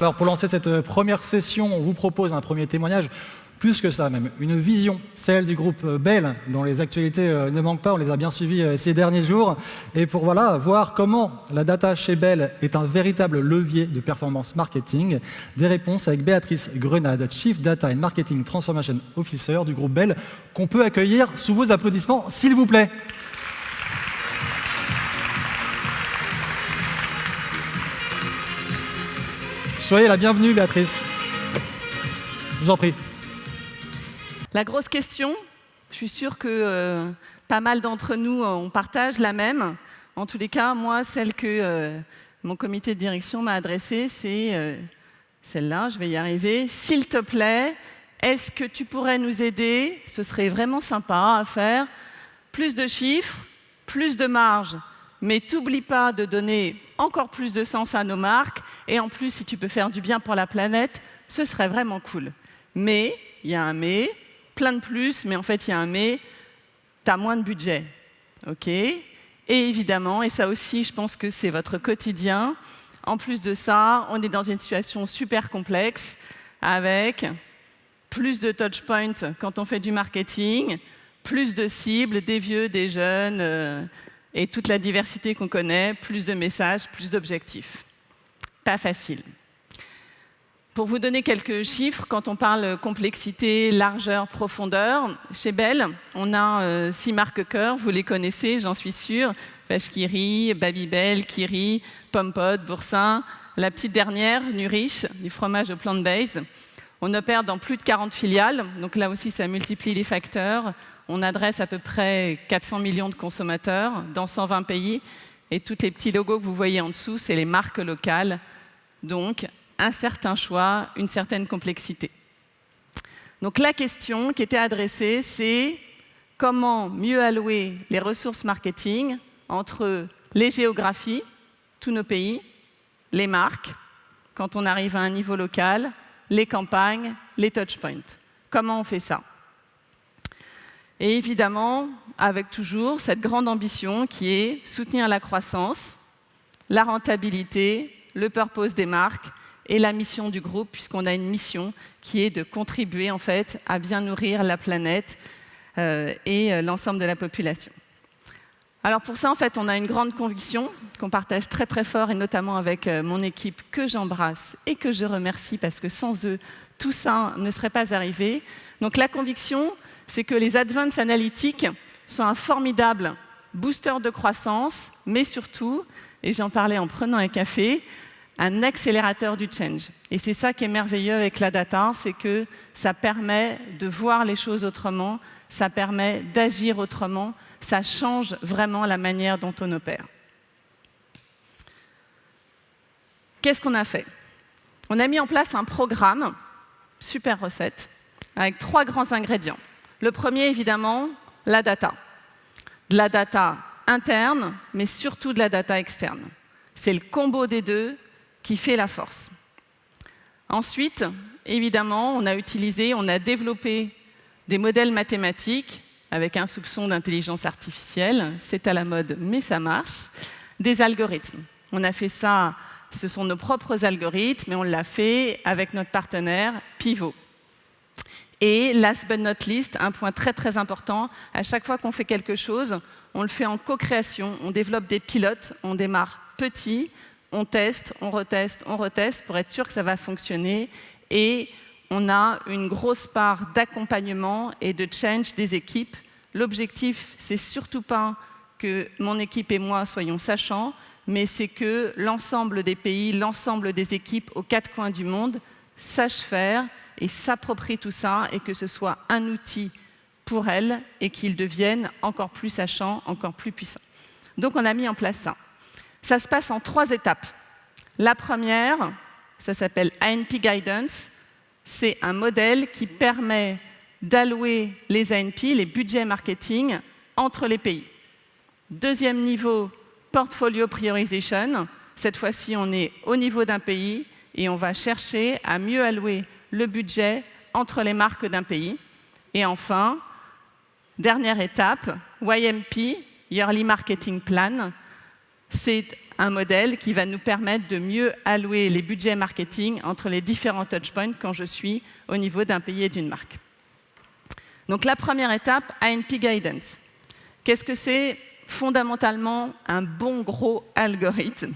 Alors pour lancer cette première session, on vous propose un premier témoignage, plus que ça même, une vision, celle du groupe Bell, dont les actualités ne manquent pas, on les a bien suivies ces derniers jours, et pour voir comment la data chez Bell est un véritable levier de performance marketing. Des réponses avec Béatrice Grenade, Chief Data and Marketing Transformation Officer du groupe Bell, qu'on peut accueillir sous vos applaudissements, s'il vous plaît. Soyez la bienvenue, Béatrice. Je vous en prie. La grosse question, je suis sûre que pas mal d'entre nous, on partage la même. En tous les cas, moi, celle que mon comité de direction m'a adressée, c'est celle-là, je vais y arriver. S'il te plaît, est-ce que tu pourrais nous aider? Ce serait vraiment sympa à faire. Plus de chiffres, plus de marge. Mais t'oublie pas de donner encore plus de sens à nos marques. Et en plus, si tu peux faire du bien pour la planète, ce serait vraiment cool. Mais, il y a un mais, plein de plus, mais en fait, il y a un mais, tu as moins de budget. OK? Et évidemment, et ça aussi, je pense que c'est votre quotidien, en plus de ça, on est dans une situation super complexe, avec plus de touchpoints quand on fait du marketing, plus de cibles, des vieux, des jeunes, et toute la diversité qu'on connaît, plus de messages, plus d'objectifs. Pas facile. Pour vous donner quelques chiffres, quand on parle complexité, largeur, profondeur, chez Bell, on a 6 marques cœur, vous les connaissez, j'en suis sûre, Vache qui rit, Babybel, Kiri, Pompod, Boursin, la petite dernière, Nurich, du fromage au plant-based. On opère dans plus de 40 filiales, donc là aussi ça multiplie les facteurs. On adresse à peu près 400 millions de consommateurs dans 120 pays. Et tous les petits logos que vous voyez en dessous, c'est les marques locales. Donc, un certain choix, une certaine complexité. Donc la question qui était adressée, c'est comment mieux allouer les ressources marketing entre les géographies, tous nos pays, les marques, quand on arrive à un niveau local, les campagnes, les touchpoints. Comment on fait ça? Et évidemment, avec toujours cette grande ambition qui est soutenir la croissance, la rentabilité, le purpose des marques et la mission du groupe, puisqu'on a une mission qui est de contribuer en fait à bien nourrir la planète et l'ensemble de la population. Alors pour ça, en fait, on a une grande conviction qu'on partage très très fort, et notamment avec mon équipe que j'embrasse et que je remercie, parce que sans eux, tout ça ne serait pas arrivé. Donc la conviction, c'est que les advanced analytics sont un formidable booster de croissance, mais surtout, et j'en parlais en prenant un café, un accélérateur du change. Et c'est ça qui est merveilleux avec la data, c'est que ça permet de voir les choses autrement, ça permet d'agir autrement, ça change vraiment la manière dont on opère. Qu'est-ce qu'on a fait? On a mis en place un programme, super recette, avec 3 grands ingrédients. Le premier, évidemment, la data. De la data interne, mais surtout de la data externe. C'est le combo des deux qui fait la force. Ensuite, évidemment, on a développé des modèles mathématiques avec un soupçon d'intelligence artificielle. C'est à la mode, mais ça marche. Des algorithmes. On a fait ça, ce sont nos propres algorithmes, et on l'a fait avec notre partenaire Pivot. Et last but not least, un point très très important, à chaque fois qu'on fait quelque chose, on le fait en co-création, on développe des pilotes, on démarre petit, on teste, on reteste pour être sûr que ça va fonctionner, et on a une grosse part d'accompagnement et de change des équipes. L'objectif, c'est surtout pas que mon équipe et moi soyons sachants, mais c'est que l'ensemble des pays, l'ensemble des équipes aux 4 coins du monde sachent faire et s'approprient tout ça, et que ce soit un outil pour elles et qu'ils deviennent encore plus sachants, encore plus puissants. Donc on a mis en place ça. Ça se passe en 3 étapes. La première, ça s'appelle A&P Guidance. C'est un modèle qui permet d'allouer les A&P, les budgets marketing, entre les pays. Deuxième niveau, Portfolio Priorization. Cette fois-ci, on est au niveau d'un pays et on va chercher à mieux allouer le budget entre les marques d'un pays. Et enfin, dernière étape, YMP, Yearly Marketing Plan. C'est un modèle qui va nous permettre de mieux allouer les budgets marketing entre les différents touchpoints quand je suis au niveau d'un pays et d'une marque. Donc la première étape, A&P Guidance. Qu'est-ce que c'est? Fondamentalement, un bon gros algorithme.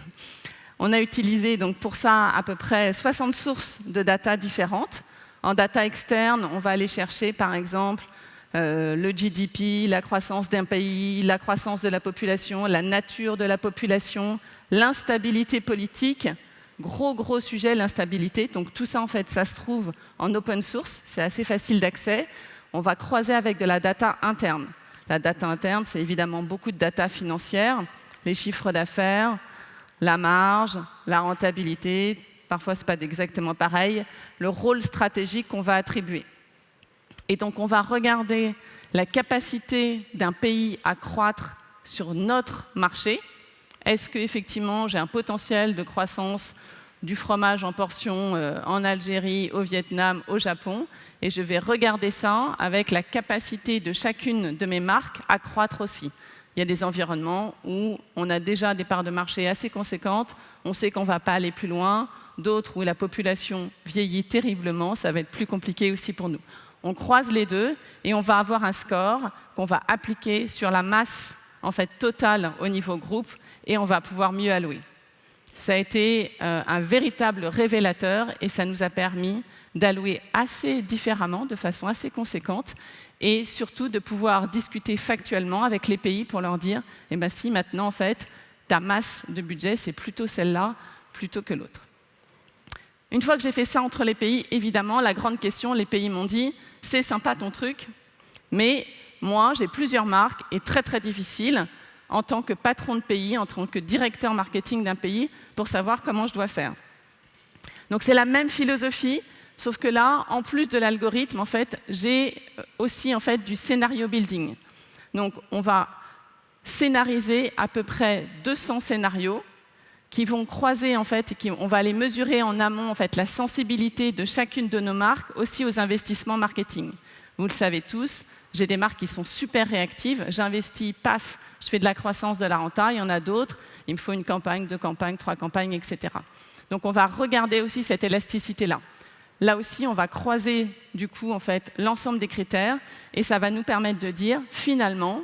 On a utilisé donc pour ça à peu près 60 sources de data différentes. En data externe, on va aller chercher par exemple le GDP, la croissance d'un pays, la croissance de la population, la nature de la population, l'instabilité politique. Gros sujet, l'instabilité. Donc tout ça, en fait, ça se trouve en open source. C'est assez facile d'accès. On va croiser avec de la data interne. La data interne, c'est évidemment beaucoup de data financière, les chiffres d'affaires, la marge, la rentabilité. Parfois, ce n'est pas exactement pareil. Le rôle stratégique qu'on va attribuer. Et donc, on va regarder la capacité d'un pays à croître sur notre marché. Est-ce qu'effectivement, j'ai un potentiel de croissance du fromage en portion en Algérie, au Vietnam, au Japon? Et je vais regarder ça avec la capacité de chacune de mes marques à croître aussi. Il y a des environnements où on a déjà des parts de marché assez conséquentes, on sait qu'on ne va pas aller plus loin, d'autres où la population vieillit terriblement, ça va être plus compliqué aussi pour nous. On croise les deux et on va avoir un score qu'on va appliquer sur la masse en fait, totale au niveau groupe et on va pouvoir mieux allouer. Ça a été un véritable révélateur et ça nous a permis d'allouer assez différemment, de façon assez conséquente, et surtout de pouvoir discuter factuellement avec les pays pour leur dire « Eh bien si, maintenant, en fait, ta masse de budget, c'est plutôt celle-là, plutôt que l'autre. » Une fois que j'ai fait ça entre les pays, évidemment, la grande question, les pays m'ont dit « C'est sympa ton truc, mais moi, j'ai plusieurs marques et très difficile en tant que patron de pays, en tant que directeur marketing d'un pays, pour savoir comment je dois faire. » Donc c'est la même philosophie, sauf que là, en plus de l'algorithme, en fait, j'ai aussi en fait, du scénario building. Donc on va scénariser à peu près 200 scénarios qui vont croiser, en fait, on va aller mesurer en amont en fait, la sensibilité de chacune de nos marques aussi aux investissements marketing. Vous le savez tous, j'ai des marques qui sont super réactives, j'investis, paf, je fais de la croissance, de la renta, il y en a d'autres, il me faut une campagne, 2 campagnes, 3 campagnes, etc. Donc on va regarder aussi cette élasticité-là. Là aussi, on va croiser du coup en fait l'ensemble des critères et ça va nous permettre de dire finalement,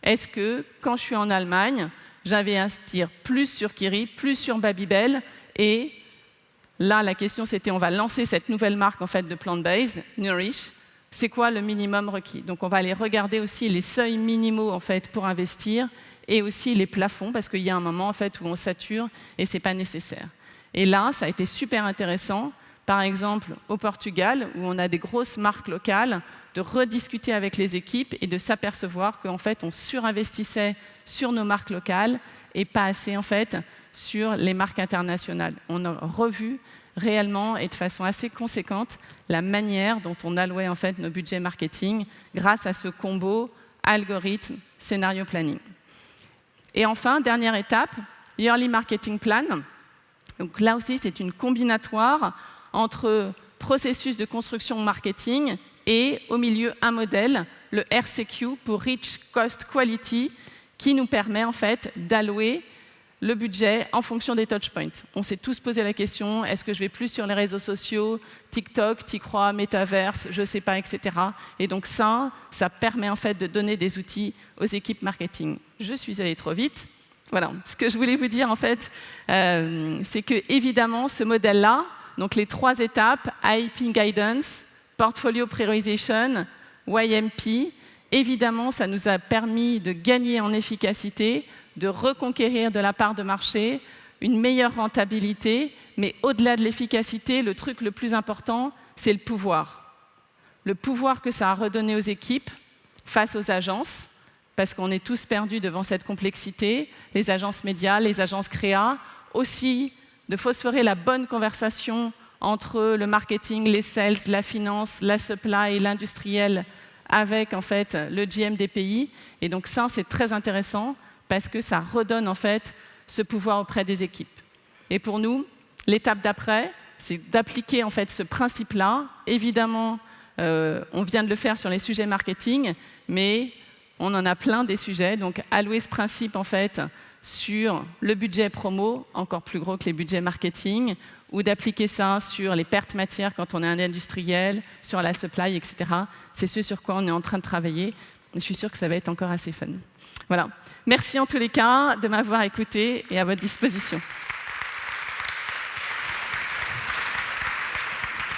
est-ce que quand je suis en Allemagne, j'investis plus sur Kiri, plus sur Babybel et là la question c'était on va lancer cette nouvelle marque en fait de plant-based, Nourish. C'est quoi le minimum requis? Donc on va aller regarder aussi les seuils minimaux en fait pour investir et aussi les plafonds parce qu'il y a un moment en fait où on sature et c'est pas nécessaire. Et là, ça a été super intéressant. Par exemple, au Portugal, où on a des grosses marques locales, de rediscuter avec les équipes et de s'apercevoir qu'en fait, on surinvestissait sur nos marques locales et pas assez en fait sur les marques internationales. On a revu réellement et de façon assez conséquente la manière dont on allouait en fait nos budgets marketing grâce à ce combo algorithme, scénario planning. Et enfin, dernière étape, Yearly Marketing Plan. Donc là aussi, c'est une combinatoire entre processus de construction marketing et au milieu un modèle, le RCQ pour Rich Cost Quality, qui nous permet en fait d'allouer le budget en fonction des touchpoints. On s'est tous posé la question, est-ce que je vais plus sur les réseaux sociaux, TikTok, t'y crois, Metaverse, je ne sais pas, etc. Et donc ça permet en fait de donner des outils aux équipes marketing. Je suis allée trop vite. Voilà, ce que je voulais vous dire en fait, c'est que évidemment ce modèle-là, donc les 3 étapes, A&P Guidance, Portfolio Priorization, YMP, évidemment ça nous a permis de gagner en efficacité, de reconquérir de la part de marché, une meilleure rentabilité, mais au-delà de l'efficacité, le truc le plus important, c'est le pouvoir. Le pouvoir que ça a redonné aux équipes face aux agences, parce qu'on est tous perdus devant cette complexité, les agences médias, les agences créa, aussi de phosphorer la bonne conversation entre le marketing, les sales, la finance, la supply et l'industriel avec en fait le GM des pays. Et donc ça, c'est très intéressant parce que ça redonne en fait ce pouvoir auprès des équipes. Et pour nous, l'étape d'après, c'est d'appliquer en fait ce principe-là. Évidemment, on vient de le faire sur les sujets marketing, mais On en a plein des sujets. Donc, allouer ce principe, en fait, sur le budget promo, encore plus gros que les budgets marketing, ou d'appliquer ça sur les pertes matières quand on est un industriel, sur la supply, etc. C'est ce sur quoi on est en train de travailler. Je suis sûre que ça va être encore assez fun. Voilà. Merci en tous les cas de m'avoir écouté et à votre disposition.